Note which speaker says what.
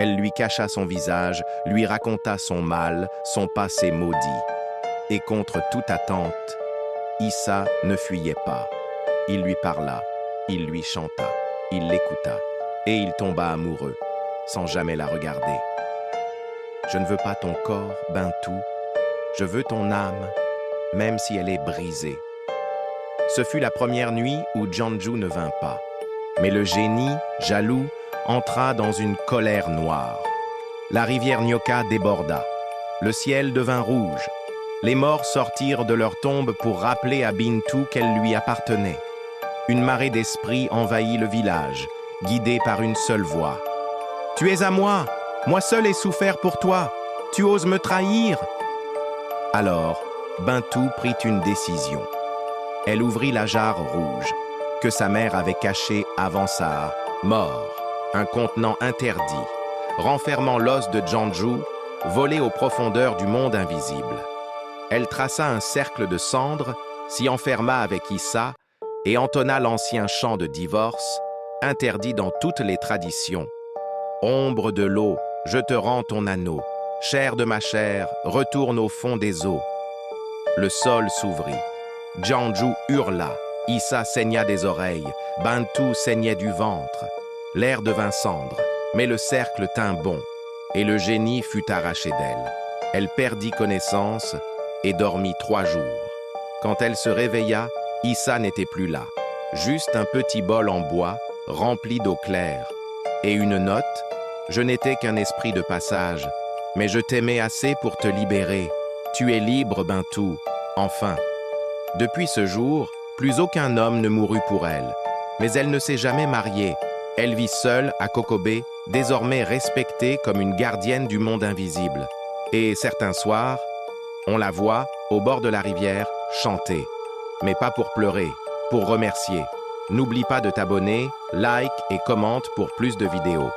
Speaker 1: Elle lui cacha son visage, lui raconta son mal, son passé maudit. Et contre toute attente, Issa ne fuyait pas. Il lui parla, il lui chanta, il l'écouta, et il tomba amoureux, sans jamais la regarder. Je ne veux pas ton corps, Bintou, je veux ton âme, même si elle est brisée. Ce fut la première nuit où Janju ne vint pas. Mais le génie, jaloux, entra dans une colère noire. La rivière Nyoka déborda. Le ciel devint rouge. Les morts sortirent de leur tombe pour rappeler à Bintou qu'elle lui appartenait. Une marée d'esprits envahit le village, guidée par une seule voix. « Tu es à moi! Moi seul ai souffert pour toi! Tu oses me trahir ?» Alors, Bintou prit une décision. Elle ouvrit la jarre rouge, que sa mère avait cachée avant sa mort, un contenant interdit, renfermant l'os de Janju, volé aux profondeurs du monde invisible. Elle traça un cercle de cendres, s'y enferma avec Issa et entonna l'ancien chant de divorce, interdit dans toutes les traditions. « Ombre de l'eau, je te rends ton anneau. Chair de ma chair, retourne au fond des eaux. » Le sol s'ouvrit. Janju hurla, Issa saigna des oreilles, Bintou saignait du ventre. L'air devint cendre, mais le cercle tint bon, et le génie fut arraché d'elle. Elle perdit connaissance et dormit 3 jours. Quand elle se réveilla, Issa n'était plus là, juste un petit bol en bois, rempli d'eau claire. Et une note, « Je n'étais qu'un esprit de passage, mais je t'aimais assez pour te libérer. Tu es libre, Bintou, enfin. » Depuis ce jour, plus aucun homme ne mourut pour elle. Mais elle ne s'est jamais mariée. Elle vit seule à Kokobé, désormais respectée comme une gardienne du monde invisible. Et certains soirs, on la voit, au bord de la rivière, chanter. Mais pas pour pleurer, pour remercier. N'oublie pas de t'abonner, like et commente pour plus de vidéos.